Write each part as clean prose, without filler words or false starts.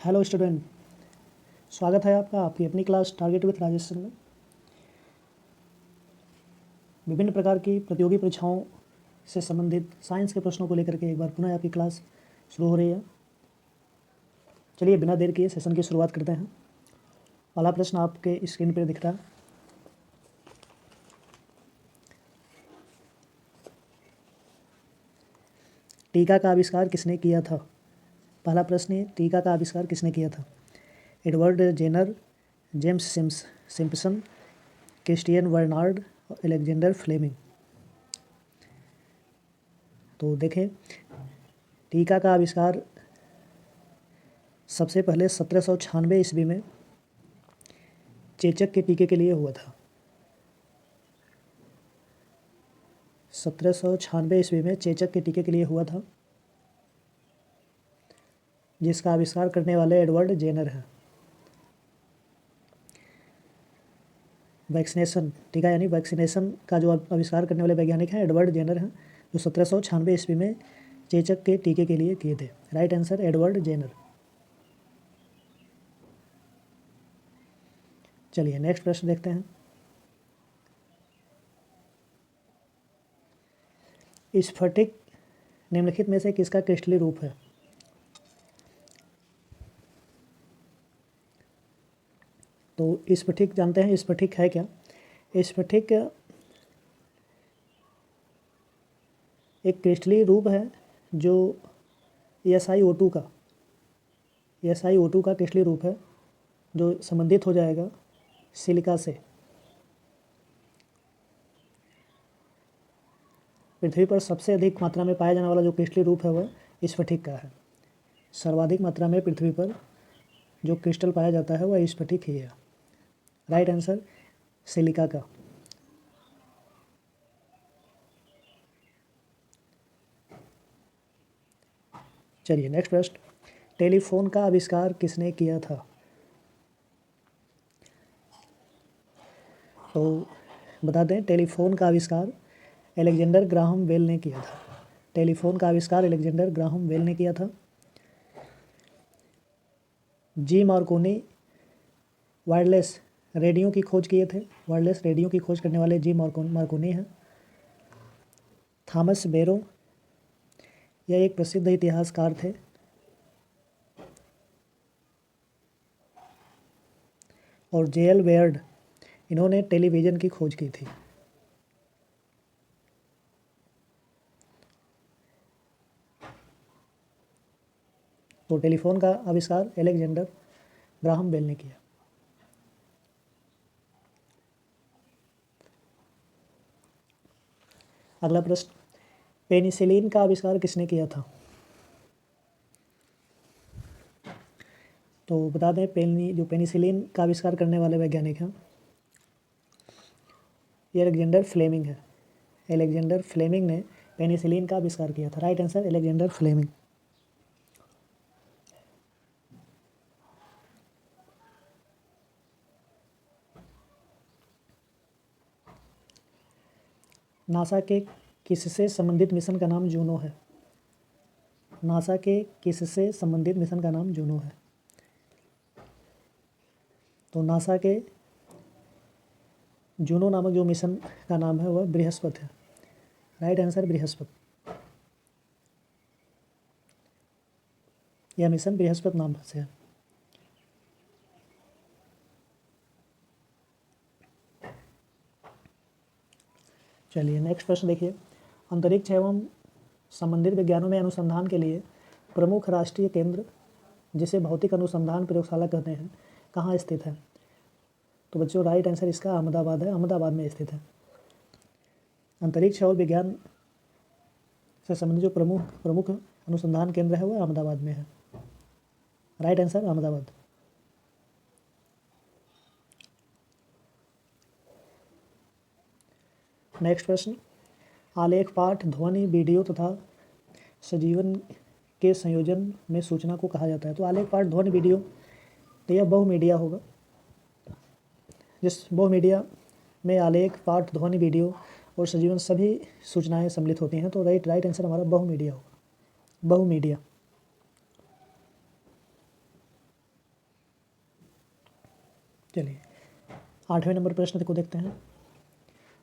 Hello student, स्वागत है आपका आपकी अपनी क्लास टारगेट विथ राजेश में। विभिन्न प्रकार की प्रतियोगी परीक्षाओं से संबंधित साइंस के प्रश्नों को लेकर के एक बार पुनः आपकी क्लास शुरू हो रही है। चलिए बिना देर किए सेशन की शुरुआत करते हैं। पहला प्रश्न आपके स्क्रीन पर दिख रहा है। टीका का आविष्कार किसने किया था? पहला प्रश्न है, टीका का आविष्कार किसने किया था? Edward Jenner, James Simpson, Christiaan Barnard, Alexander Fleming. तो देखें, टीका का आविष्कार सबसे पहले 1796 ईस्वी में चेचक के टीके के लिए हुआ था। 1796 ईस्वी में चेचक के टीके के लिए हुआ था, जिसका आविष्कार करने वाले एडवर्ड जेनर हैं। वैक्सीनेशन, टीका यानी वैक्सीनेशन का जो आविष्कार करने वाले वैज्ञानिक हैं एडवर्ड जेनर हैं, जो 1796 ईस्वी में चेचक के टीके के लिए किए थे। Right answer Edward Jenner. चलिए नेक्स्ट प्रश्न देखते हैं। स्फटिक निम्नलिखित में से किसका क्रिस्टलीय रूप है? तो स्फटिक जानते हैं, स्फटिक है क्या? स्फटिक एक क्रिस्टलीय रूप है जो SiO2 का क्रिस्टलीय रूप है जो संबंधित हो जाएगा सिलिका से। पृथ्वी पर सबसे अधिक मात्रा में पाया जाने वाला जो क्रिस्टलीय रूप है वह स्फटिक का है। सर्वाधिक मात्रा में पृथ्वी पर जो क्रिस्टल पाया जाता है वह स्फटिक ही है। राइट आंसर सिलिका का। चलिए नेक्स्ट प्रश्न, टेलीफोन का आविष्कार किसने किया था? तो बता दें, टेलीफोन का आविष्कार अलेक्जेंडर ग्राहम बेल ने किया था। टेलीफोन का आविष्कार अलेक्जेंडर ग्राहम बेल ने किया था। जी मार्कोनी वायरलेस रेडियो की खोज किए थे। वायरलेस रेडियो की खोज करने वाले जी मार्कोनी हैं। थॉमस बेरो, यह एक प्रसिद्ध इतिहासकार थे। और JL बेयर्ड, इन्होंने टेलीविज़न की खोज की थी। तो टेलीफोन का आविष्कार अलेक्जेंडर ग्राहम बेल ने किया। अगला प्रश्न, पेनिसिलिन का आविष्कार किसने किया था? तो बता दें, जो पेनिसिलिन का आविष्कार करने वाले वैज्ञानिक हैं ये अलेक्जेंडर फ्लेमिंग है। अलेक्जेंडर फ्लेमिंग ने पेनिसिलिन का आविष्कार किया था। Right answer Alexander Fleming. NASA के किससे संबंधित मिशन का नाम जूनो है? नासा के किससे संबंधित मिशन का नाम जूनो है? तो नासा के जूनो नामक जो मिशन का नाम है वह बृहस्पति है। Right answer Brihaspati. यह मिशन बृहस्पति नाम से है। चलिए नेक्स्ट प्रश्न देखिए, अंतरिक्ष एवं संबंधित विज्ञानों में अनुसंधान के लिए प्रमुख राष्ट्रीय केंद्र, जिसे भौतिक अनुसंधान प्रयोगशाला कहते हैं, कहाँ स्थित है? तो बच्चों राइट आंसर इसका अहमदाबाद है। अहमदाबाद में स्थित है। अंतरिक्ष और विज्ञान से संबंधित जो प्रमुख अनुसंधान केंद्र है वह अहमदाबाद में है। Right answer Ahmedabad. नेक्स्ट प्रश्न, आलेख पाठ ध्वनि वीडियो तथा सजीवन के संयोजन में सूचना को कहा जाता है। तो आलेख पाठ ध्वनि वीडियो, तो यह बहुमीडिया होगा। जिस बहुमीडिया में आलेख पाठ ध्वनि वीडियो और सजीवन सभी सूचनाएं सम्मिलित होती हैं, तो राइट आंसर हमारा बहुमीडिया होगा। बहुमीडिया। चलिए 8वें नंबर प्रश्न को देखते हैं।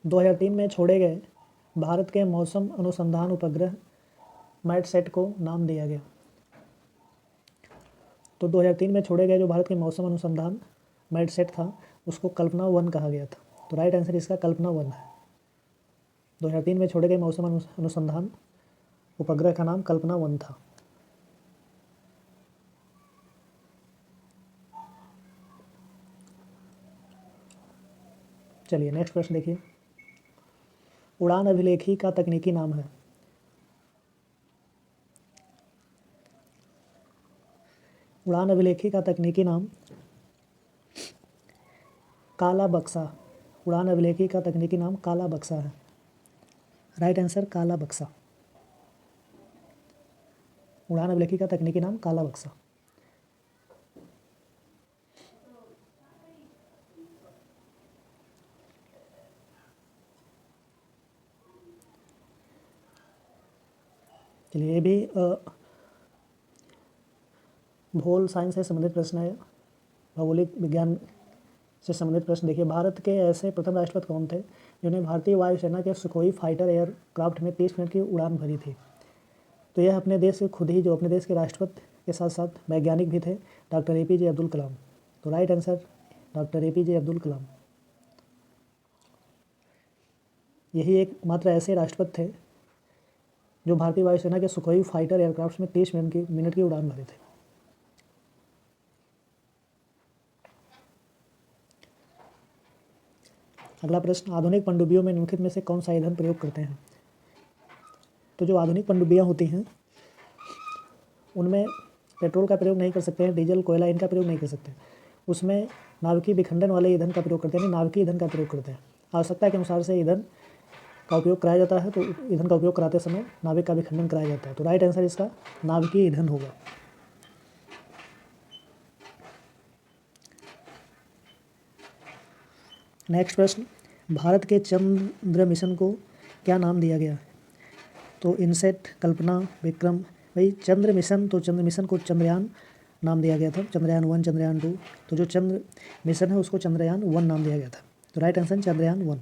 2003 में छोड़े गए भारत के मौसम अनुसंधान उपग्रह मैटसेट को नाम दिया गया। तो 2003 में छोड़े गए जो भारत के मौसम अनुसंधान मैटसेट था उसको कल्पना 1 कहा गया था। तो राइट आंसर इसका कल्पना 1 है। 2003 में छोड़े गए मौसम अनुसंधान उपग्रह का नाम कल्पना 1 था। चलिए नेक्स्ट प्रश्न देखिए। उड़ान अभिलेखी का तकनीकी नाम है। उड़ान अभिलेखी का तकनीकी नाम काला बक्सा। उड़ान अभिलेखी का तकनीकी नाम काला बक्सा है। राइट आंसर काला बक्सा। उड़ान अभिलेखी का तकनीकी नाम काला बक्सा। चलिए ये भी भूगोल साइंस से संबंधित प्रश्न है, भौगोलिक विज्ञान से संबंधित प्रश्न देखिए। भारत के ऐसे प्रथम राष्ट्रपति कौन थे जिन्हें भारतीय वायुसेना के सुखोई फाइटर एयरक्राफ्ट में 30 मिनट की उड़ान भरी थी। तो यह अपने देश से खुद ही जो अपने देश के राष्ट्रपति के साथ साथ वैज्ञानिक भी थे, डॉक्टर APJ अब्दुल कलाम। तो right answer doctor APJ Abdul Kalam. यही एक मात्र ऐसे राष्ट्रपति थे जो भारतीय वायुसेना के सुखोई फाइटर एयरक्राफ्ट में 30 मिनट की उड़ान भरे थे। अगला प्रश्न, आधुनिक पनडुब्बियों में निम्नलिखित में से कौन सा ईंधन प्रयोग करते हैं। तो जो आधुनिक पनडुब्बियाँ होती हैं उनमें पेट्रोल का प्रयोग नहीं कर सकते हैं, डीजल कोयला इनका प्रयोग नहीं कर सकते। उसमें नाभिकीय विखंडन वाले ईंधन का प्रयोग करते हैं, नाभिकीय ईंधन का प्रयोग करते हैं। आवश्यकता के अनुसार से ईंधन का उपयोग कराया जाता है, तो ईंधन का उपयोग कराते समय नाभिक का विखंडन कराया जाता है। तो राइट आंसर इसका नाभिकीय ईंधन होगा। नेक्स्ट प्रश्न, भारत के चंद्र मिशन को क्या नाम दिया गया। तो इनसेट, कल्पना, विक्रम। भाई चंद्र मिशन, तो चंद्र मिशन को चंद्रयान नाम दिया गया था, चंद्रयान 1, चंद्रयान 2। तो जो चंद्र मिशन है उसको चंद्रयान 1 नाम दिया गया था। तो राइट आंसर चंद्रयान 1।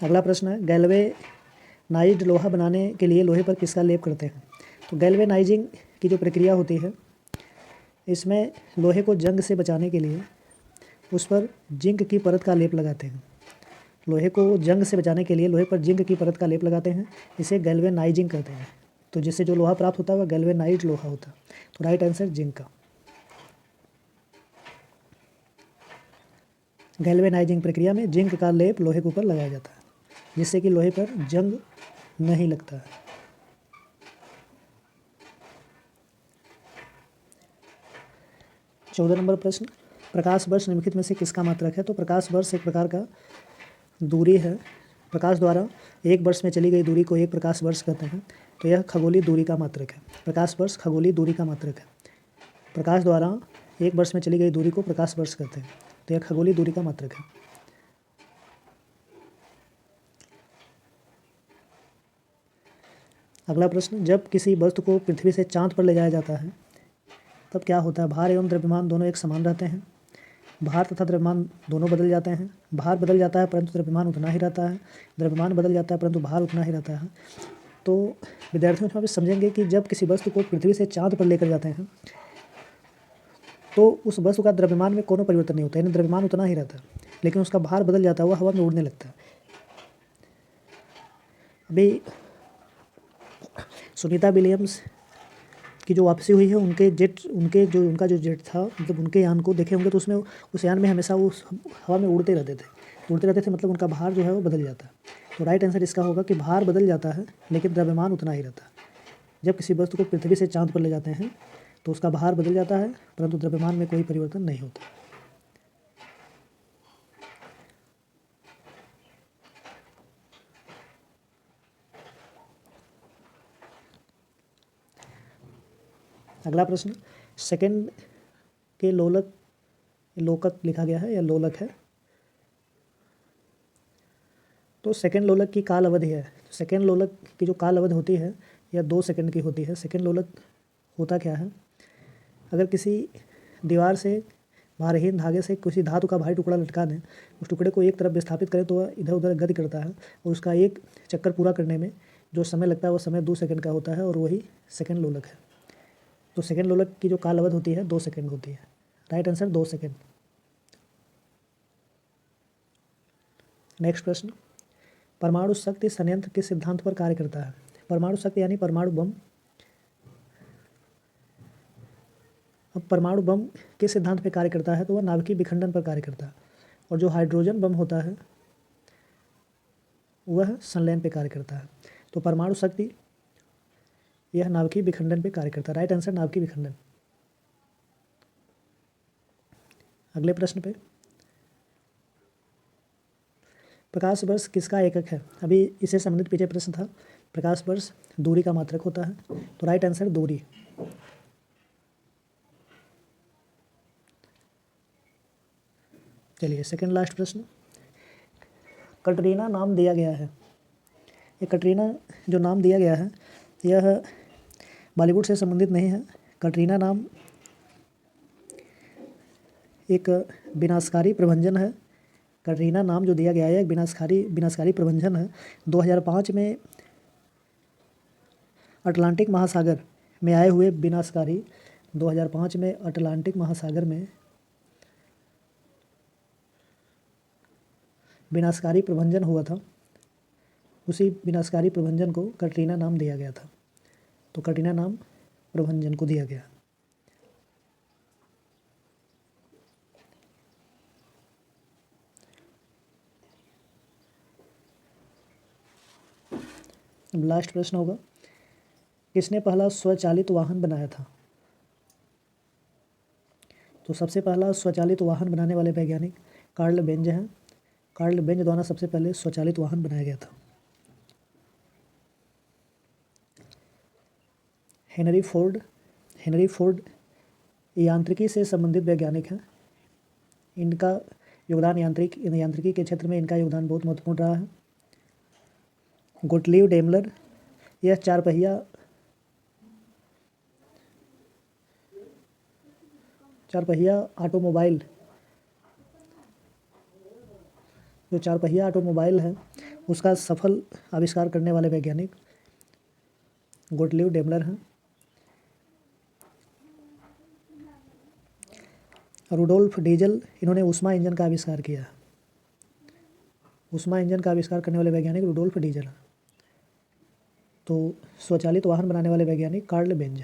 अगला प्रश्न है, गैल्वेनाइज्ड लोहा बनाने के लिए लोहे पर किसका लेप करते हैं। तो गैल्वेनाइजिंग की जो प्रक्रिया होती है इसमें लोहे को जंग से बचाने के लिए उस पर जिंक की परत का लेप लगाते हैं। लोहे को जंग से बचाने के लिए लोहे पर जिंक की परत का लेप लगाते हैं, इसे गैल्वेनाइजिंग कहते हैं। तो जिससे जो लोहा प्राप्त होता है वह गैल्वेनाइज्ड लोहा होता है। तो राइट आंसर जिंक का। गैल्वेनाइजिंग प्रक्रिया में जिंक का लेप लोहे के ऊपर लगाया जाता है जिससे कि लोहे पर जंग नहीं लगता है। चौदह नंबर प्रश्न, प्रकाश वर्ष निम्नलिखित में से किसका मात्रक है। तो प्रकाश वर्ष एक प्रकार का दूरी है। प्रकाश द्वारा एक वर्ष में चली गई दूरी को एक प्रकाश वर्ष कहते हैं। तो यह खगोलीय दूरी का मात्रक है। प्रकाश वर्ष खगोलीय दूरी का मात्रक है। प्रकाश द्वारा एक वर्ष में चली गई दूरी को प्रकाश वर्ष कहते हैं। तो यह खगोलीय दूरी का मात्रक है। अगला प्रश्न, जब किसी वस्तु को पृथ्वी से चांद पर ले जाया जाता है तब क्या होता है। भार एवं द्रव्यमान दोनों एक समान रहते हैं। भार तथा द्रव्यमान दोनों बदल जाते हैं। भार बदल जाता है परंतु द्रव्यमान उतना ही रहता है। द्रव्यमान बदल जाता है परंतु भार उतना ही रहता है। तो विद्यार्थियों यहाँ पे समझेंगे कि जब किसी वस्तु को पृथ्वी से चांद पर लेकर जाते हैं तो उस वस्तु का द्रव्यमान में कोनो परिवर्तन नहीं होता, यानी द्रव्यमान उतना ही रहता है, लेकिन उसका भार बदल जाता है, वह हवा में उड़ने लगता है। अभी सुनीता विलियम्स की जो वापसी हुई है उनका जो जेट था, मतलब उनके यान को देखे होंगे तो उसमें उस यान में हमेशा वो हवा में उड़ते रहते थे, मतलब उनका भार जो है वो बदल जाता है। तो राइट आंसर इसका होगा कि भार बदल जाता है लेकिन द्रव्यमान उतना ही रहता है। जब किसी वस्तु को पृथ्वी से चांद पर ले जाते हैं तो उसका भार बदल जाता है परंतु द्रव्यमान में कोई परिवर्तन नहीं होता। अगला प्रश्न, सेकंड के लोकक लिखा गया है या लोलक है। तो सेकंड लोलक की काल अवधि है। सेकेंड लोलक की जो काल अवधि होती है यह 2 सेकंड की होती है। सेकेंड लोलक होता क्या है, अगर किसी दीवार से भारहीन धागे से किसी धातु का भारी टुकड़ा लटका दें, उस टुकड़े को एक तरफ विस्थापित करें तो वह इधर उधर गति करता है और उसका एक चक्कर पूरा करने में जो समय लगता है वो समय 2 सेकंड का होता है और वही सेकंड लोलक है। तो सेकंड लोलक की जो काल अवधि होती है 2 सेकंड होती है। Right answer 2 second. नेक्स्ट प्रश्न, परमाणु शक्ति संयंत्र किस सिद्धांत पर कार्य करता है? परमाणु शक्ति यानी परमाणु बम। अब परमाणु बम किस सिद्धांत पर कार्य करता है, तो वह नाभिकीय विखंडन पर कार्य करता है। और जो हाइड्रोजन बम होता है वह संलयन पर कार्य करता है। तो परमाणु शक्ति यह नाभिकीय विखंडन पर कार्य करता है। राइट आंसर नाभिकीय विखंडन। अगले प्रश्न पे, प्रकाश वर्ष किसका एकक है? अभी इससे संबंधित पीछे प्रश्न था। प्रकाश वर्ष दूरी का मात्रक होता है। तो राइट आंसर दूरी। चलिए सेकंड लास्ट प्रश्न, कटरीना नाम दिया गया है, ये कटरीना जो नाम दिया गया है यह बॉलीवुड से संबंधित नहीं है। कटरीना नाम एक विनाशकारी प्रभंजन है। कटरीना नाम जो दिया गया है एक विनाशकारी प्रभंजन है। 2005 में अटलांटिक महासागर में आए हुए विनाशकारी 2005 में अटलांटिक महासागर में विनाशकारी प्रभंजन हुआ था। उसी विनाशकारी प्रभंजन को कटरीना नाम दिया गया था। तो कटरीना नाम प्रभंजन को दिया गया। लास्ट प्रश्न होगा, किसने पहला स्वचालित वाहन बनाया था? तो सबसे पहला स्वचालित वाहन बनाने वाले वैज्ञानिक कार्ल बेंज हैं। कार्ल बेंज द्वारा सबसे पहले स्वचालित वाहन बनाया गया था। हेनरी फोर्ड यांत्रिकी से संबंधित वैज्ञानिक हैं। इनका योगदान यांत्रिकी के क्षेत्र में इनका योगदान बहुत महत्वपूर्ण रहा है। गोटलीव डेमलर, यह चार पहिया ऑटोमोबाइल, जो चार पहिया ऑटोमोबाइल है उसका सफल आविष्कार करने वाले वैज्ञानिक गोटलीव डेमलर हैं। रुडोल्फ डीजल, इन्होंने ऊष्मा इंजन का आविष्कार किया। ऊष्मा इंजन का आविष्कार करने वाले वैज्ञानिक रुडोल्फ डीजल हैं। तो स्वचालित वाहन बनाने वाले वैज्ञानिक कार्ल बेंज।